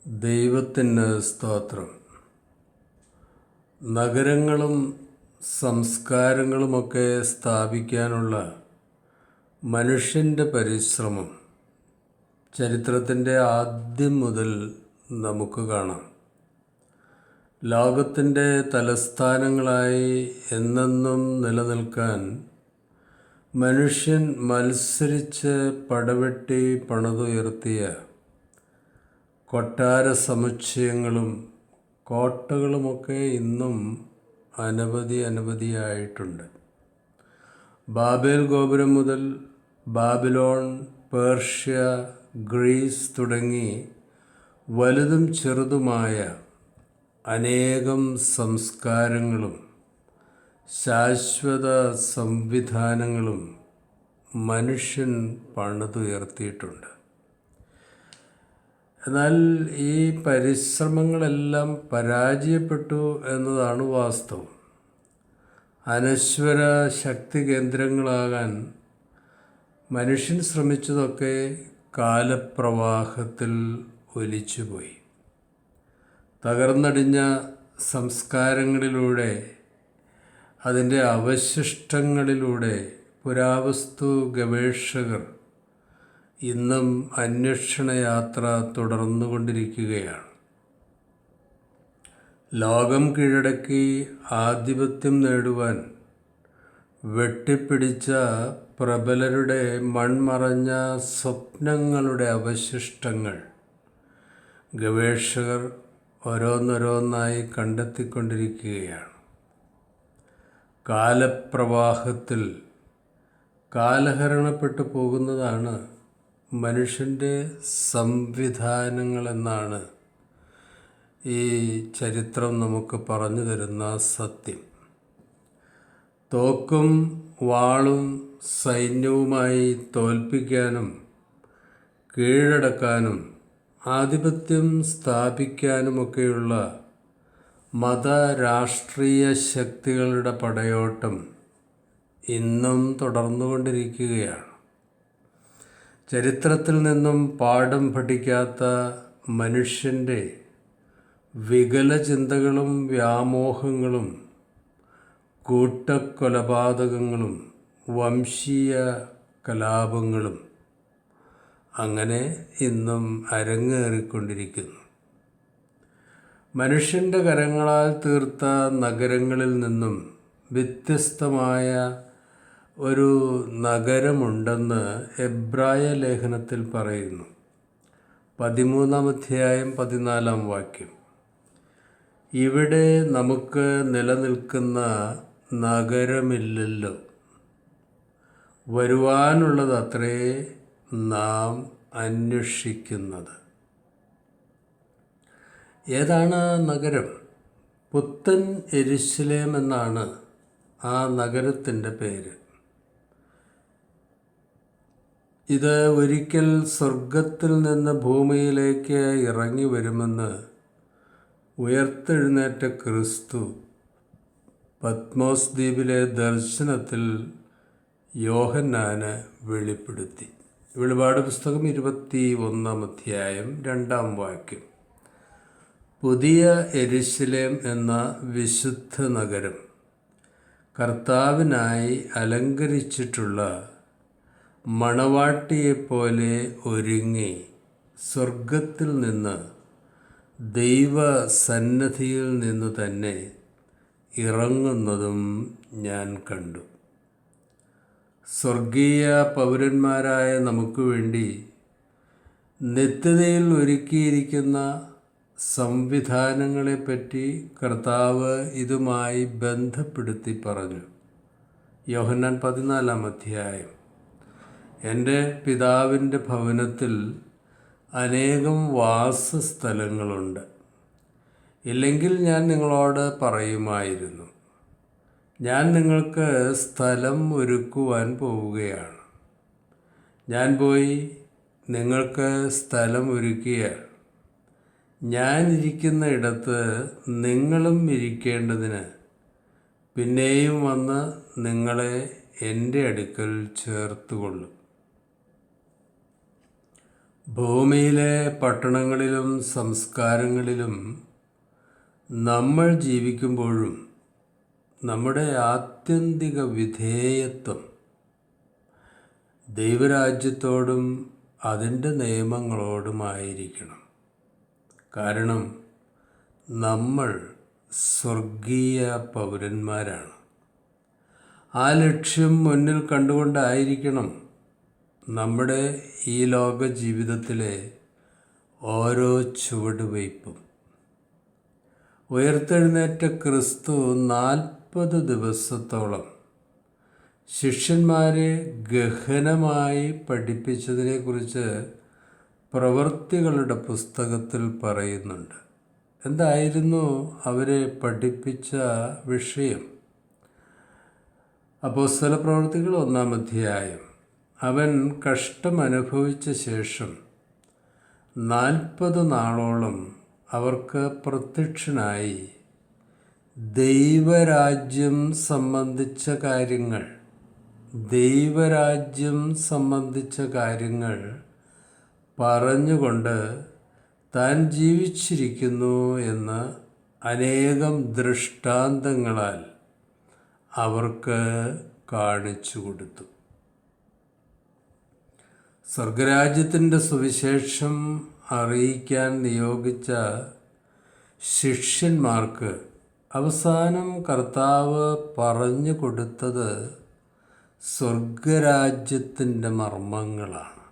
ദൈവത്തിന് സ്തോത്രം. നഗരങ്ങളും സംസ്കാരങ്ങളുമൊക്കെ സ്ഥാപിക്കാനുള്ള മനുഷ്യൻ്റെ പരിശ്രമം ചരിത്രത്തിൻ്റെ ആദ്യം മുതൽ നമുക്ക് കാണാം. ലോകത്തിൻ്റെ തലസ്ഥാനങ്ങളായി എന്നെന്നും നിലനിൽക്കാൻ മനുഷ്യൻ മത്സരിച്ച് പടവെട്ടി പണിതുയർത്തിയ കൊട്ടാര സമുച്ചയങ്ങളും കോട്ടകളുമൊക്കെ ഇന്നും അനവധിയായിട്ടുണ്ട്. ബാബേൽ ഗോപുരം മുതൽ ബാബിലോൺ, പേർഷ്യ, ഗ്രീസ് തുടങ്ങി വലുതും ചെറുതുമായ അനേകം സംസ്കാരങ്ങളും ശാശ്വത സംവിധാനങ്ങളും മനുഷ്യൻ പണിതുയർത്തിയിട്ടുണ്ട്. എന്നാൽ ഈ പരിശ്രമങ്ങളെല്ലാം പരാജയപ്പെട്ടു എന്നതാണ് വാസ്തവം. അനശ്വര ശക്തി കേന്ദ്രങ്ങളാകാൻ മനുഷ്യൻ ശ്രമിച്ചതൊക്കെ കാലപ്രവാഹത്തിൽ ഒലിച്ചുപോയി. തകർന്നടിഞ്ഞ സംസ്കാരങ്ങളിലൂടെ, അതിൻ്റെ അവശിഷ്ടങ്ങളിലൂടെ പുരാവസ്തു ഗവേഷകർ ഇന്നും അന്വേഷണയാത്ര തുടർന്നുകൊണ്ടിരിക്കുകയാണ്. ലോകം കീഴടക്കി ആധിപത്യം നേടുവാൻ വെട്ടിപ്പിടിച്ച പ്രബലരുടെ മൺമറഞ്ഞ സ്വപ്നങ്ങളുടെ അവശിഷ്ടങ്ങൾ ഗവേഷകർ ഓരോന്നോരോന്നായി കണ്ടെത്തിക്കൊണ്ടിരിക്കുകയാണ്. കാലപ്രവാഹത്തിൽ കാലഹരണപ്പെട്ടു പോകുന്നതാണ് മനുഷ്യൻ്റെ സംവിധാനങ്ങളെന്നാണ് ഈ ചരിത്രം നമുക്ക് പറഞ്ഞു തരുന്ന സത്യം. തോക്കും വാളും സൈന്യവുമായി തോൽപ്പിക്കാനും കീഴടക്കാനും ആധിപത്യം സ്ഥാപിക്കാനുമൊക്കെയുള്ള മതരാഷ്ട്രീയ ശക്തികളുടെ പടയോട്ടം ഇന്നും തുടർന്നുകൊണ്ടിരിക്കുകയാണ്. ചരിത്രത്തിൽ നിന്നും പാഠം പഠിക്കാത്ത മനുഷ്യൻ്റെ വികലചിന്തകളും വ്യാമോഹങ്ങളും കൂട്ടക്കൊലപാതകങ്ങളും വംശീയ കലാപങ്ങളും അങ്ങനെ ഇന്നും അരങ്ങേറിക്കൊണ്ടിരിക്കുന്നു. മനുഷ്യൻ്റെ കരങ്ങളാൽ തീർത്ത നഗരങ്ങളിൽ നിന്നും വ്യത്യസ്തമായ ഒരു നഗരമുണ്ടെന്ന് എബ്രായ ലേഖനത്തിൽ പറയുന്നു. 13-ാം അധ്യായം 14-ാം വാക്യം. ഇവിടെ നമുക്ക് നിലനിൽക്കുന്ന നഗരമില്ലല്ലോ, വരുവാനുള്ളതത്രേ നാം അന്വേഷിക്കുന്നത്. ഏതാണ് നഗരം? പുത്തൻ യെരുശലേം എന്നാണ് ആ നഗരത്തിൻ്റെ പേര്. ഇത് ഒരിക്കൽ സ്വർഗത്തിൽ നിന്ന് ഭൂമിയിലേക്ക് ഇറങ്ങി വരുമെന്ന് ഉയർത്തെഴുന്നേറ്റ ക്രിസ്തു പത്മോസ് ദ്വീപിലെ ദർശനത്തിൽ യോഹന്നാന് വെളിപ്പെടുത്തി. വെളിപാട് പുസ്തകം 21-ാം അധ്യായം 2-ാം വാക്യം. പുതിയ യെരുശലേം എന്ന വിശുദ്ധ നഗരം കർത്താവിനായി അലങ്കരിച്ചിട്ടുള്ള മണവാട്ടിയെപ്പോലെ ഒരുങ്ങി സ്വർഗത്തിൽ നിന്ന്, ദൈവസന്നിധിയിൽ നിന്നു തന്നെ ഇറങ്ങുന്നതും ഞാൻ കണ്ടു. സ്വർഗീയ പൗരന്മാരായ നമുക്ക് വേണ്ടി നിത്യതയിൽ ഒരുക്കിയിരിക്കുന്ന സംവിധാനങ്ങളെപ്പറ്റി കർത്താവ് ഇതുമായി ബന്ധപ്പെടുത്തി പറഞ്ഞു. യോഹന്നാൻ 14-ാം അധ്യായം. എൻ്റെ പിതാവിൻ്റെ ഭവനത്തിൽ അനേകം വാസസ്ഥലങ്ങളുണ്ട്. ഇല്ലെങ്കിൽ ഞാൻ നിങ്ങളോട് പറയുമായിരുന്നു. ഞാൻ നിങ്ങൾക്ക് സ്ഥലം ഒരുക്കുവാൻ പോവുകയാണ്. ഞാൻ പോയി നിങ്ങൾക്ക് സ്ഥലം ഒരുക്കിയാൽ ഞാൻ ഇരിക്കുന്ന ഇടത്ത് നിങ്ങളും ഇരിക്കേണ്ടതിന് പിന്നെയും വന്ന് നിങ്ങളെ എൻ്റെ അടുക്കൽ ചേർത്തുകൊള്ളും. ഭൂമിയിലെ പട്ടണങ്ങളിലും സംസ്കാരങ്ങളിലും നമ്മൾ ജീവിക്കുമ്പോഴും നമ്മുടെ ആത്യന്തിക വിധേയത്വം ദൈവരാജ്യത്തോടും അതിൻ്റെ നിയമങ്ങളോടുമായിരിക്കണം. കാരണം നമ്മൾ സ്വർഗീയ പൗരന്മാരാണ്. ആ ലക്ഷ്യം മുന്നിൽ കണ്ടുകൊണ്ടായിരിക്കണം നമ്മുടെ ഈ ലോക ജീവിതത്തിലെ ഓരോ ചുവടുവയ്പും. ഉയർത്തെഴുന്നേറ്റ ക്രിസ്തു 40 ദിവസത്തോളം ശിഷ്യന്മാരെ ഗഹനമായി പഠിപ്പിച്ചതിനെക്കുറിച്ച് പ്രവൃത്തികളുടെ പുസ്തകത്തിൽ പറയുന്നുണ്ട്. എന്തായിരുന്നു അവരെ പഠിപ്പിച്ച വിഷയം? അപ്പോസ്തലപ്രവൃത്തികൾ 1-ാം അധ്യായം. അവൻ കഷ്ടമനുഭവിച്ച ശേഷം 40 നാളോളം അവർക്ക് പ്രത്യക്ഷനായി ദൈവരാജ്യം സംബന്ധിച്ച കാര്യങ്ങൾ പറഞ്ഞുകൊണ്ട് താൻ ജീവിച്ചിരിക്കുന്നു എന്ന് അനേകം ദൃഷ്ടാന്തങ്ങളാൽ അവർക്ക് കാണിച്ചു കൊടുത്തു. സ്വർഗരാജ്യത്തിൻ്റെ സുവിശേഷം അറിയിക്കാൻ നിയോഗിച്ച ശിഷ്യന്മാർക്ക് അവസാനം കർത്താവ് പറഞ്ഞു കൊടുത്തത് സ്വർഗരാജ്യത്തിൻ്റെ മർമ്മങ്ങളാണ്.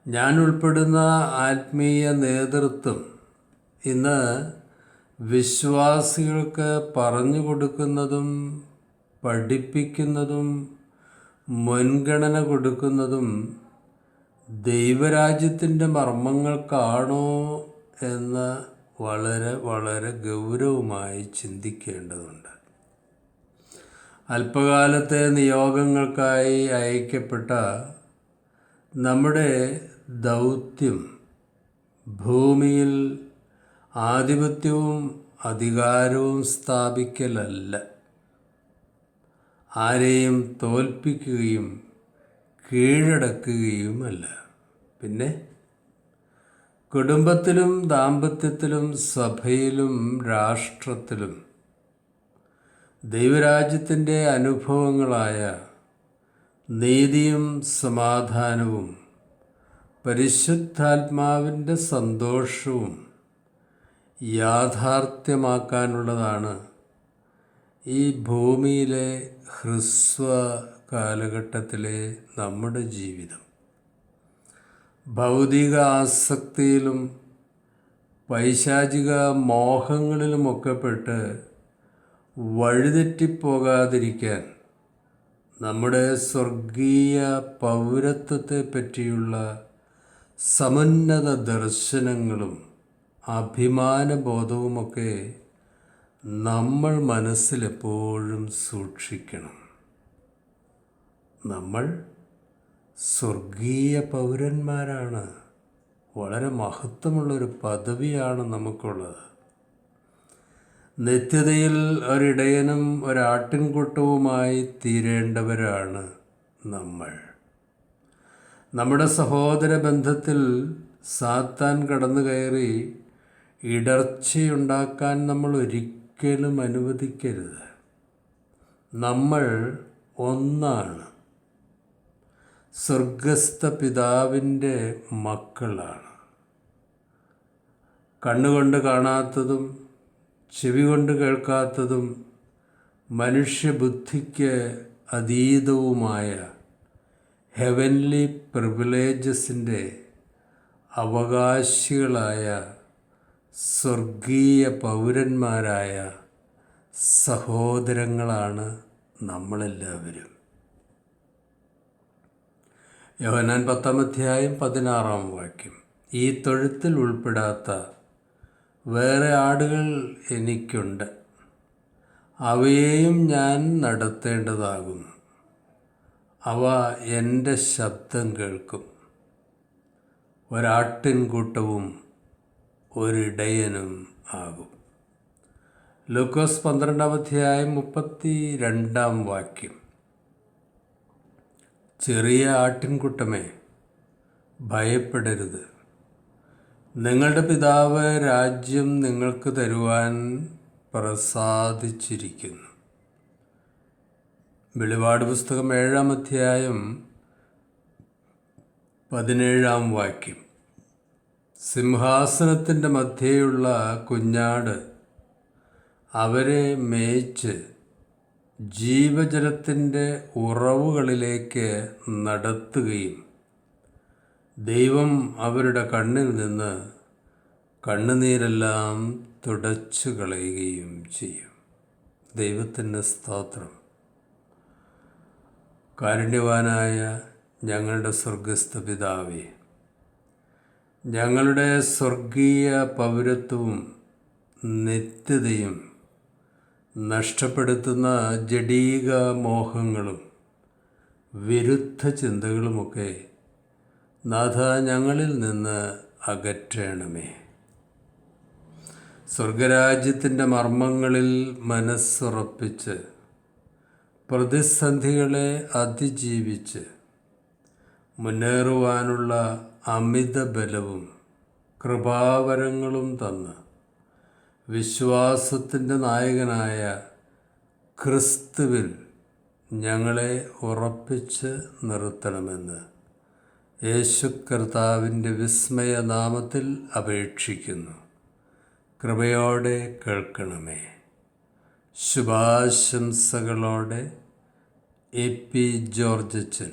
ഞാൻ ഉൾപ്പെടുന്ന ആത്മീയ നേതൃത്വം ഇന്ന് വിശ്വാസികൾക്ക് പറഞ്ഞു കൊടുക്കുന്നതും പഠിപ്പിക്കുന്നതും മുൻഗണന കൊടുക്കുന്നതും ദൈവരാജ്യത്തിൻ്റെ മർമ്മങ്ങൾക്കാണോ എന്ന് വളരെ വളരെ ഗൗരവമായി ചിന്തിക്കേണ്ടതുണ്ട്. അല്പകാലത്തെ നിയോഗങ്ങൾക്കായി അയക്കപ്പെട്ട നമ്മുടെ ദൗത്യം ഭൂമിയിൽ ആധിപത്യവും അധികാരവും സ്ഥാപിക്കലല്ല, ആരെയും തോൽപ്പിക്കുകയും കീഴടക്കുകയുമല്ല. പിന്നെ കുടുംബത്തിലും ദാമ്പത്യത്തിലും സഭയിലും രാഷ്ട്രത്തിലും ദൈവരാജ്യത്തിൻ്റെ അനുഭവങ്ങളായ നീതിയും സമാധാനവും പരിശുദ്ധാത്മാവിൻ്റെ സന്തോഷവും യാഥാർത്ഥ്യമാക്കാനുള്ളതാണ് ഈ ഭൂമിയിലെ ഹ്രസ്വ കാലഘട്ടത്തിലെ നമ്മുടെ ജീവിതം. ഭൗതിക ആസക്തിയിലും പൈശാചിക മോഹങ്ങളിലുമൊക്കെ പെട്ട് വഴിതെറ്റിപ്പോകാതിരിക്കാൻ നമ്മുടെ സ്വർഗീയ പൗരത്വത്തെ പറ്റിയുള്ള സമുന്നത ദർശനങ്ങളും അഭിമാനബോധവുമൊക്കെ നമ്മൾ മനസ്സിലെപ്പോഴും സൂക്ഷിക്കണം. നമ്മൾ സ്വർഗീയ പൗരന്മാരാണ്. വളരെ മഹത്വമുള്ളൊരു പദവിയാണ് നമുക്കുള്ളത്. നിത്യതയിൽ ഒരിടയനും ഒരാട്ടിൻകൂട്ടവുമായി തീരേണ്ടവരാണ് നമ്മൾ. നമ്മുടെ സഹോദര ബന്ധത്തിൽ സാത്താൻ കടന്നു കയറി ഇടർച്ചയുണ്ടാക്കാൻ നമ്മൾ ഒരിക്കലും അനുവദിക്കരുത്. നമ്മൾ ഒന്നാണ്. സ്വർഗസ്ഥ പിതാവിൻ്റെ മക്കളാണ്. കണ്ണുകൊണ്ട് കാണാത്തതും ചെവി കൊണ്ട് കേൾക്കാത്തതും മനുഷ്യബുദ്ധിക്ക് അതീതവുമായ ഹെവൻലി പ്രിവിലേജസിൻ്റെ അവകാശികളായ സ്വർഗീയ പൗരന്മാരായ സഹോദരങ്ങളാണ് നമ്മളെല്ലാവരും. യോഹന്നാൻ 10-ാം അധ്യായം 16-ാം വാക്യം. ഈ തൊഴുത്തിൽ ഉൾപ്പെടാത്ത വേറെ ആടുകൾ എനിക്കുണ്ട്, അവയെയും ഞാൻ നടത്തേണ്ടതാകുന്നു. അവ എൻ്റെ ശബ്ദം കേൾക്കും. ഒരാട്ടിൻകൂട്ടവും ഒരിടയനും ആകും. ലൂക്കോസ് 12-ാം അധ്യായം 32-ാം വാക്യം. ചെറിയ ആട്ടിൻകൂട്ടമേ, ഭയപ്പെടരുത്. നിങ്ങളുടെ പിതാവ് രാജ്യം നിങ്ങൾക്ക് തരുവാൻ പ്രസാദിച്ചിരിക്കുന്നു. വെളിപാട് പുസ്തകം 7-ാം അധ്യായം 17-ാം വാക്യം. സിംഹാസനത്തിൻ്റെ മധ്യേയുള്ള കുഞ്ഞാട് അവരെ മേയ്ച്ച് ജീവജലത്തിൻ്റെ ഉറവുകളിലേക്ക് നടത്തുകയും ദൈവം അവരുടെ കണ്ണിൽ നിന്ന് കണ്ണുനീരെല്ലാം തുടച്ചു കളയുകയും ചെയ്യും. ദൈവത്തിൻ്റെ സ്തോത്രം. കാരുണ്യവാനായ ഞങ്ങളുടെ സ്വർഗസ്ഥ പിതാവേ, ഞങ്ങളുടെ സ്വർഗീയ പൗരത്വവും നിത്യതയും നഷ്ടപ്പെടുത്തുന്ന ജഡീക മോഹങ്ങളും വിരുദ്ധ ചിന്തകളുമൊക്കെ നാഥ ഞങ്ങളിൽ നിന്ന് അകറ്റണമേ. സ്വർഗരാജ്യത്തിൻ്റെ മർമ്മങ്ങളിൽ മനസ്സുറപ്പിച്ച് പ്രതിസന്ധികളെ അതിജീവിച്ച് മുന്നേറുവാനുള്ള അമിത ബലവും കൃപാവരങ്ങളും തന്ന് വിശ്വാസത്തിൻ്റെ നായകനായ ക്രിസ്തുവിൽ ഞങ്ങളെ ഉറപ്പിച്ച് നിർത്തണമെന്ന് യേശു കർത്താവിൻ്റെ വിസ്മയനാമത്തിൽ അപേക്ഷിക്കുന്നു. കൃപയോടെ കേൾക്കണമേ. ശുഭാശംസകളോടെ എ പി ജോർജച്ചൻ.